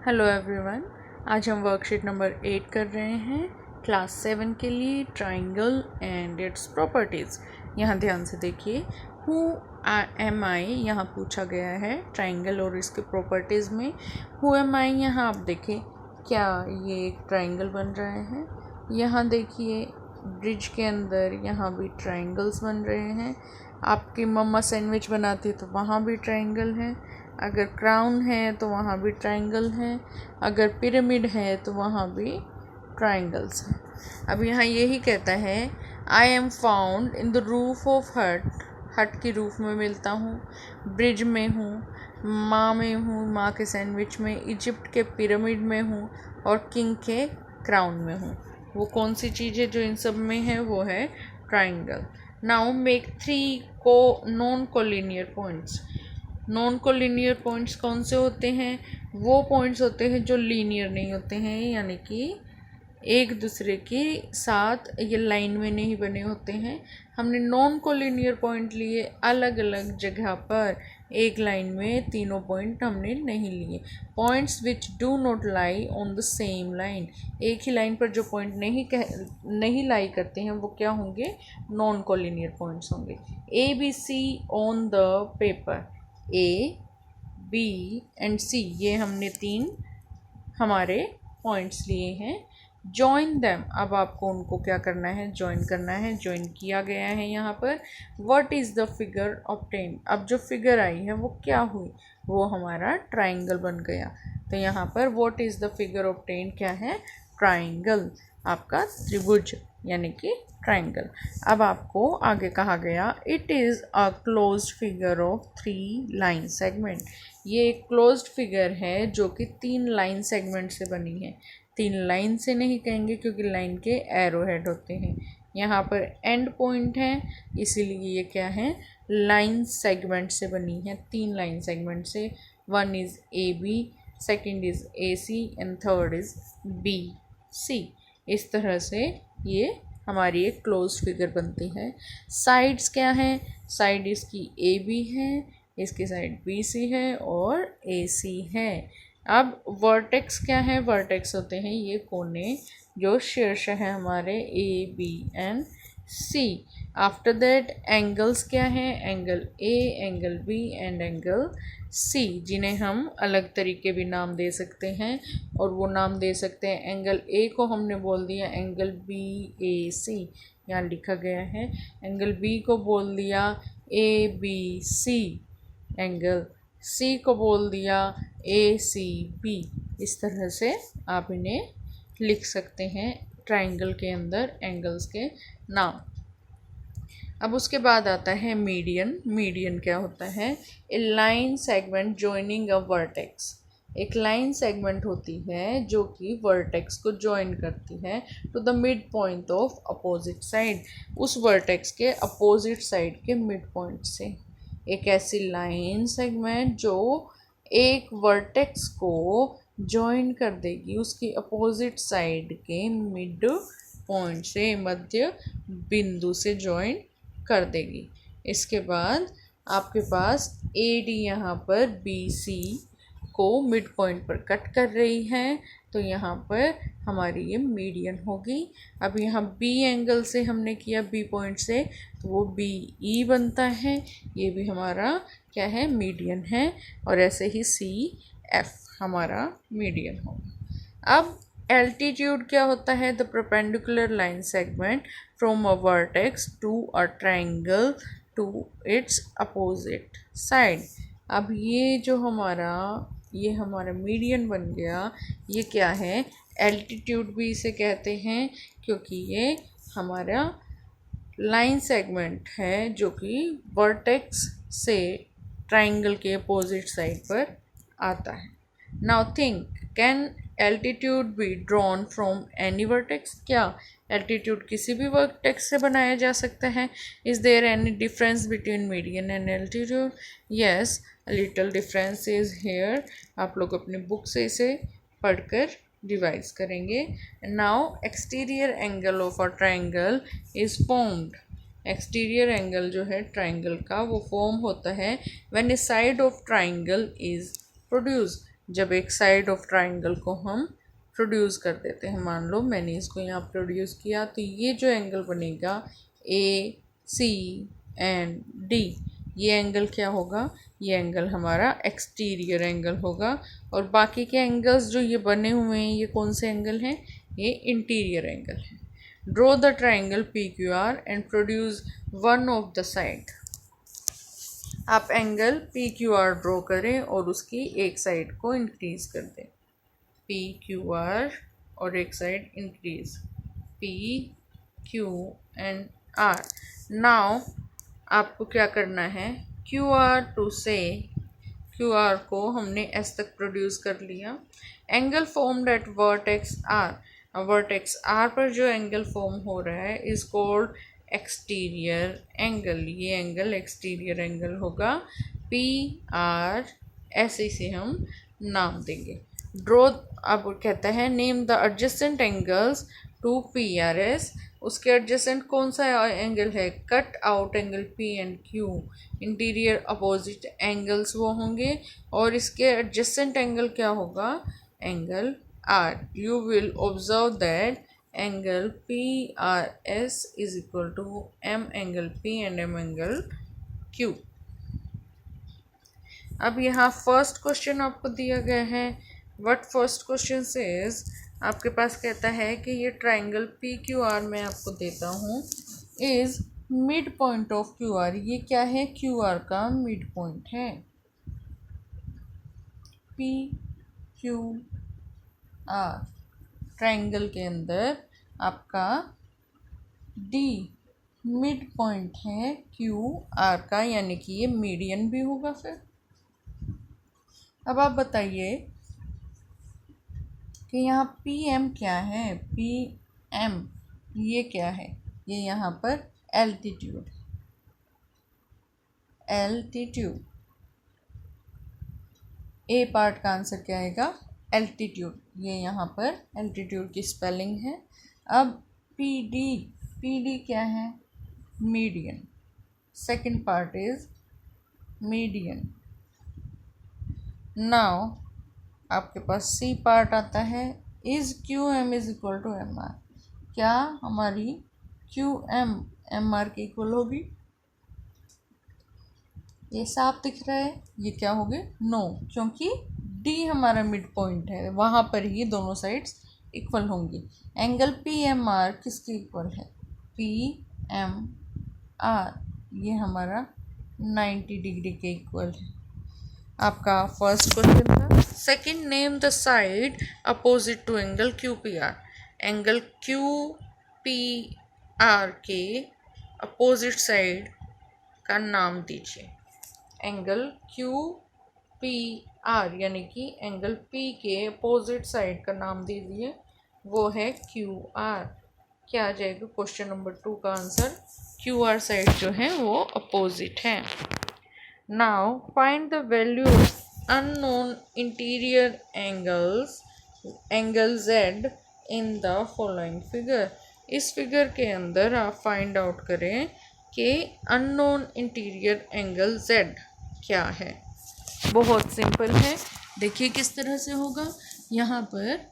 Hello everyone. आज हम worksheet number 8 कर रहे हैं क्लास 7 के लिए ट्राइंगल एंड इट्स प्रॉपर्टीज़। यहाँ ध्यान से देखिए, हु एम आई यहाँ पूछा गया है ट्राइंगल और इसके प्रॉपर्टीज़ में। हु एम आई यहाँ आप देखिए, क्या ये एक ट्राइंगल बन रहे हैं। यहाँ देखिए ब्रिज के अंदर यहाँ भी ट्राइंगल्स बन रहे हैं। आपकी मम्मा सैंडविच बनाती तो वहाँ भी ट्राइंगल है। अगर क्राउन है तो वहाँ भी ट्राइंगल है। अगर पिरामिड है तो वहाँ भी ट्राइंगल्स हैं। अब यहाँ यही कहता है, I am found in the roof of हट। हट की रूफ में मिलता हूँ, ब्रिज में हूँ, माँ में हूँ, माँ के सैंडविच में, इजिप्ट के पिरामिड में हूँ और किंग के क्राउन में हूँ। वो कौन सी चीज़ है जो इन सब में है? वो है triangle. Now make 3 non collinear points. Non collinear points कौन से होते हैं? वो पॉइंट्स होते हैं जो लीनियर नहीं होते हैं, यानी कि एक दूसरे के साथ ये लाइन में नहीं बने होते हैं। हमने नॉन कोलिनियर पॉइंट लिए अलग अलग जगह पर, एक लाइन में तीनों पॉइंट हमने नहीं लिए। Points which do not lie on the same line, एक ही लाइन पर जो पॉइंट नहीं लाई करते हैं वो क्या होंगे? नॉन कोलिनियर पॉइंट्स होंगे। A B C on the paper, A B and C, ये हमने 3 हमारे पॉइंट्स लिए हैं। जॉइन दैम, अब आपको उनको क्या करना है? जॉइन करना है। जॉइन किया गया है यहाँ पर। What is the figure obtain, अब जो फिगर आई है वो क्या हुई? वो हमारा ट्राइंगल बन गया। तो यहाँ पर what is the figure obtain क्या है? ट्राइंगल, आपका त्रिभुज यानी कि ट्राइंगल। अब आपको आगे कहा गया, it is a closed figure of 3 line segment. ये एक क्लोज्ड फिगर है जो कि 3 लाइन सेगमेंट से बनी है। 3 लाइन से नहीं कहेंगे क्योंकि लाइन के एरो हेड होते हैं। यहाँ पर एंड पॉइंट है, इसीलिए ये क्या है? लाइन सेगमेंट से बनी है, 3 लाइन सेगमेंट से। One is A B, second is A C and third is B C. इस तरह से ये हमारी एक क्लोज फिगर बनती है। साइड्स क्या हैं? साइड इसकी ए बी है, इसकी साइड बी सी है और ए सी है। अब वर्टेक्स क्या है? वर्टेक्स होते हैं ये कोने जो शीर्ष है हमारे A B and C. After that angles क्या है? Angle A, angle B and angle C, जिन्हें हम अलग तरीके भी नाम दे सकते हैं। और वो नाम दे सकते हैं, एंगल ए को हमने बोल दिया एंगल बी ए सी, यहाँ लिखा गया है। एंगल बी को बोल दिया ए बी सी, एंगल सी को बोल दिया ए सी बी। इस तरह से आप इन्हें लिख सकते हैं ट्राइंगल के अंदर एंगल्स के नाम। अब उसके बाद आता है मीडियन। मीडियन क्या होता है? A line segment joining a vertex. एक लाइन सेगमेंट होती है जो कि वर्टेक्स को जॉइन करती है to the midpoint of opposite side, उस वर्टेक्स के अपोजिट साइड के मिड पॉइंट से। एक ऐसी लाइन सेगमेंट जो एक वर्टेक्स को जॉइन कर देगी उसकी अपोजिट साइड के मिड पॉइंट से, मध्य बिंदु से जॉइन कर देगी। इसके बाद आपके पास ए डी यहाँ पर बी सी को मिड पॉइंट पर कट कर रही है, तो यहाँ पर हमारी ये मीडियन होगी। अब यहाँ बी एंगल से हमने किया, बी पॉइंट से, तो वो बी ई बनता है, ये भी हमारा क्या है? मीडियन है। और ऐसे ही सी एफ हमारा मीडियन होगा। अब एल्टीट्यूड क्या होता है? The perpendicular line segment from a vertex to a triangle to its opposite side. अब ये जो हमारा मीडियन बन गया, ये क्या है? एल्टीट्यूड भी इसे कहते हैं क्योंकि ये हमारा लाइन सेगमेंट है जो कि वर्टेक्स से ट्राइंगल के अपोजिट साइड पर आता है। Now think, can altitude be drawn from any vertex? क्या एल्टीट्यूड किसी भी वर्टेक्स से बनाया जा सकता है? Is there any difference between median and altitude? Yes, little difference is here. आप लोग अपनी बुक से इसे पढ़कर रिवाइज करेंगे। Now exterior angle of a triangle is formed. Exterior angle जो है ट्राइंगल का वो फॉर्म होता है when a side of triangle is produce, जब एक साइड ऑफ ट्राइंगल को हम प्रोड्यूस कर देते हैं। मान लो मैंने इसको यहाँ प्रोड्यूस किया, तो ये जो एंगल बनेगा ए सी एंड डी, ये एंगल क्या होगा, ये एंगल हमारा एक्सटीरियर एंगल होगा। और बाकी के एंगल्स जो ये बने हुए हैं ये कौन से एंगल हैं, ये इंटीरियर एंगल है। Draw the triangle P Q R and produce one of the side. आप angle P Q R draw करें और उसकी एक साइड को इंक्रीज कर दें, पी क्यू आर और एक side increase, P Q and R. Now आपको क्या करना है, क्यू आर टू से, क्यू आर को हमने एस तक प्रोड्यूस कर लिया। Angle formed at vertex R, vertex R पर जो एंगल फॉर्म हो रहा है इज कॉल्ड एक्सटीरियर एंगल, ये एंगल एक्सटीरियर एंगल होगा, पी आर, ऐसे से हम नाम देंगे। ड्रॉ, अब कहता है name the adjacent angles to P R S, उसके एडजेसेंट कौन सा एंगल है, cut out angle P and Q, interior opposite angles वो होंगे, और इसके एडजेसेंट एंगल क्या होगा, angle R. You will observe that angle P R S is equal to M angle P and M angle Q. अब यहाँ first question आपको दिया गया है। व्हाट फर्स्ट क्वेश्चन सेज, आपके पास कहता है कि ये ट्राइंगल पी क्यू आर मैं आपको देता हूँ, is mid point of Q R, ये क्या है, क्यू आर का मिड पॉइंट है। पी क्यू आर ट्राइंगल के अंदर आपका डी मिड पॉइंट है क्यू आर का, यानी कि ये मीडियन भी होगा। फिर अब आप बताइए कि यहाँ पी एम क्या है, पी एम ये क्या है, ये यहाँ पर एल्टीट्यूड, एल्टीट्यूड, ए पार्ट का आंसर क्या आएगा, एल्टीट्यूड, ये यहाँ पर एल्टीट्यूड की स्पेलिंग है। अब पी डी क्या है, median, second part is median. Now आपके पास सी पार्ट आता है, is Q M is equal to M R, क्या हमारी क्यू एम एम आर के इक्वल होगी, ये साफ दिख रहा है, ये क्या होगी, नो, क्योंकि डी हमारा मिड पॉइंट है, वहाँ पर ही दोनों साइड्स इक्वल होंगी। एंगल पी एम आर किसके इक्वल है, पी एम आर, ये हमारा 90 डिग्री के इक्वल है। आपका फर्स्ट क्वेश्चन था। Second, name the side opposite to angle Q P R, angle Q P R के अपोजिट साइड का नाम दीजिए। एंगल क्यू पी आर यानी कि एंगल पी के अपोजिट साइड का नाम दीजिए, वो है क्यू आर। क्या आ जाएगा क्वेश्चन नंबर 2 का आंसर, क्यू आर साइड जो है वो अपोजिट है। Now find the value unknown interior angles, angle Z in the following figure. इस फिगर के अंदर आप फाइंड आउट करें कि अननोन इंटीरियर एंगल जेड क्या है। बहुत सिंपल है, देखिए किस तरह से होगा। यहाँ पर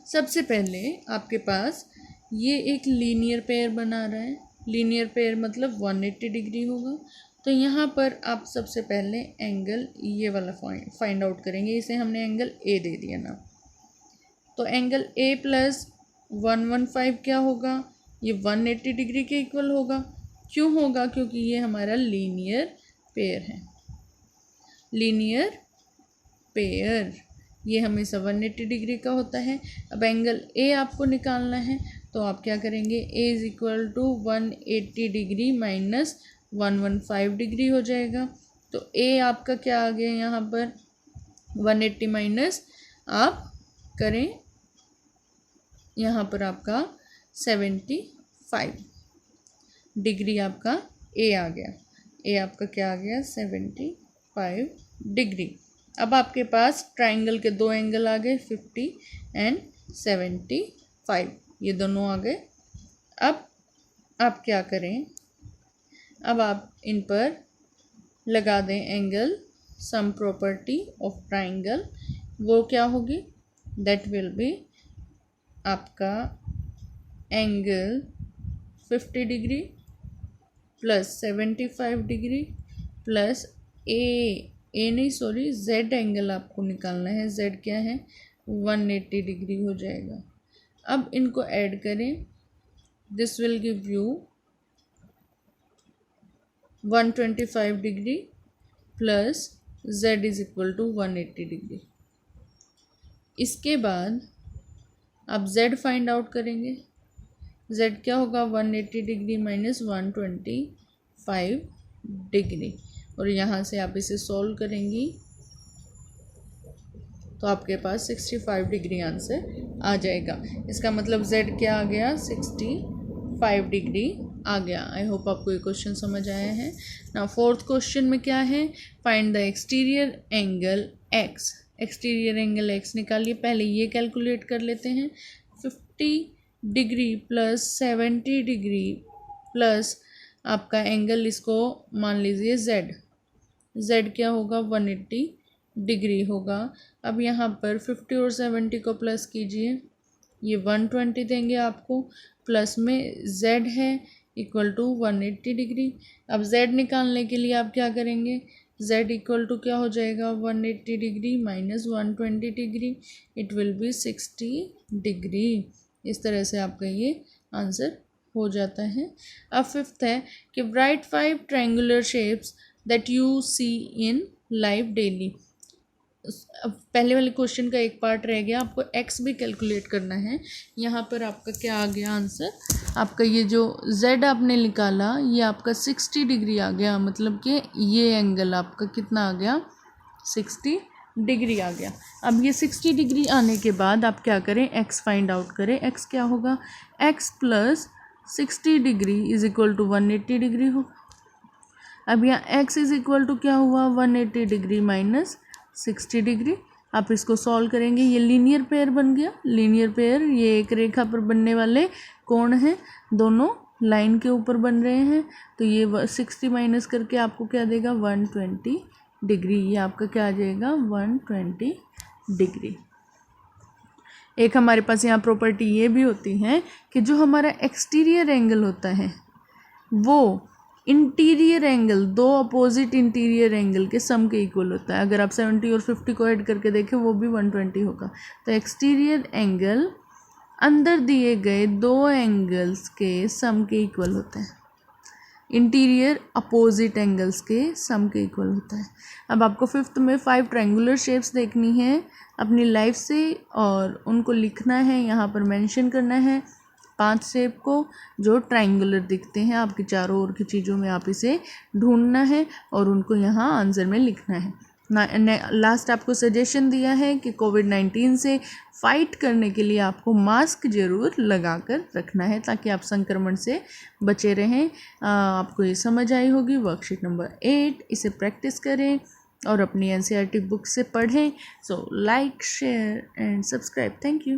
सबसे पहले आपके पास ये एक लीनियर पेयर बना रहा है, लीनियर पेयर मतलब 180 डिग्री होगा। तो यहाँ पर आप सबसे पहले एंगल ये वाला फाइंड आउट करेंगे, इसे हमने एंगल ए दे दिया ना, तो एंगल ए प्लस 115 क्या होगा, ये 180 डिग्री के इक्वल होगा। क्यों होगा, क्योंकि ये हमारा लीनियर पेयर है, लीनियर पेयर ये हमेशा 180 डिग्री का होता है। अब एंगल ए आपको निकालना है, तो आप क्या करेंगे, A is equal to 180 degree minus 115 degree हो जाएगा। तो ए आपका क्या आ गया यहाँ पर 180 माइनस आप करें यहाँ पर आपका 75 डिग्री आपका ए आ गया, ए आपका क्या आ गया 75 डिग्री। अब आपके पास ट्राइंगल के दो एंगल आ गए 50 एंड 75, ये दोनों आ गए। अब आप क्या करें, अब आप इन पर लगा दें angle sum property of triangle, वो क्या होगी, दैट विल बी आपका angle 50 degree plus 75 degree plus A नहीं सॉरी जेड एंगल आपको निकालना है, जेड क्या है 180 डिग्री हो जाएगा। अब इनको ऐड करें, this will give you 125 degree plus z is equal to 180 degree. इसके बाद आप z फाइंड आउट करेंगे, z क्या होगा 180 डिग्री माइनस 125 डिग्री, और यहाँ से आप इसे सॉल्व करेंगी तो आपके पास 65 डिग्री आंसर आ जाएगा। इसका मतलब z क्या आ गया 65 डिग्री आ गया। आई होप आपको ये क्वेश्चन समझ आया है ना। फोर्थ क्वेश्चन में क्या है, find the exterior angle x। Exterior angle x निकालिए, पहले ये कैलकुलेट कर लेते हैं। 50 डिग्री प्लस 70 डिग्री प्लस आपका एंगल, इसको मान लीजिए z क्या होगा 180 डिग्री होगा। अब यहाँ पर 50 और 70 को प्लस कीजिए, ये 120 देंगे आपको, प्लस में z है इक्वल टू 180 डिग्री। अब z निकालने के लिए आप क्या करेंगे, z इक्वल टू क्या हो जाएगा 180 degree minus 120 degree, it will be 60 degree. इस तरह से आपका ये आंसर हो जाता है। अब फिफ्थ है कि write 5 triangular shapes that you see in life daily. पहले वाले क्वेश्चन का एक पार्ट रह गया, आपको x भी कैलकुलेट करना है। यहाँ पर आपका क्या आ गया आंसर, आपका ये जो z आपने निकाला ये आपका 60 डिग्री आ गया, मतलब कि ये एंगल आपका कितना आ गया 60 डिग्री आ गया। अब ये 60 डिग्री आने के बाद आप क्या करें, x फाइंड आउट करें। x क्या होगा, x plus 60 degree is equal to 180 degree होगा। अब यहाँ x इज इक्वल टू क्या हुआ 180 डिग्री माइनस 60 डिग्री। आप इसको सॉल्व करेंगे, ये लीनियर पेयर बन गया। लीनियर पेयर ये एक रेखा पर बनने वाले कोण हैं, दोनों लाइन के ऊपर बन रहे हैं, तो ये 60 माइनस करके आपको क्या देगा 120 डिग्री। ये आपका क्या आ जाएगा 120 डिग्री। एक हमारे पास यहाँ प्रॉपर्टी ये भी होती है कि जो हमारा एक्सटीरियर एंगल होता है वो इंटीरियर एंगल, दो अपोजिट इंटीरियर एंगल के सम के इक्वल होता है। अगर आप 70 और 50 को ऐड करके देखें वो भी 120 होगा। तो एक्सटीरियर एंगल अंदर दिए गए दो एंगल्स के सम के इक्वल होता है, इंटीरियर अपोजिट एंगल्स के सम के इक्वल होता है। अब आपको फिफ्थ में 5 ट्रायंगुलर शेप्स देखनी है अपनी लाइफ से, और उनको लिखना है, यहाँ पर मेंशन करना है 5 शेप को जो ट्रायंगुलर दिखते हैं आपकी चारों ओर की चीज़ों में। आप इसे ढूंढना है और उनको यहाँ आंसर में लिखना है। लास्ट आपको सजेशन दिया है कि कोविड-19 से फाइट करने के लिए आपको मास्क ज़रूर लगा कर रखना है ताकि आप संक्रमण से बचे रहें। आपको ये समझ आई होगी। वर्कशीट नंबर 8 इसे प्रैक्टिस करें और अपनी NCERT बुक से पढ़ें। So like, share and subscribe. Thank you.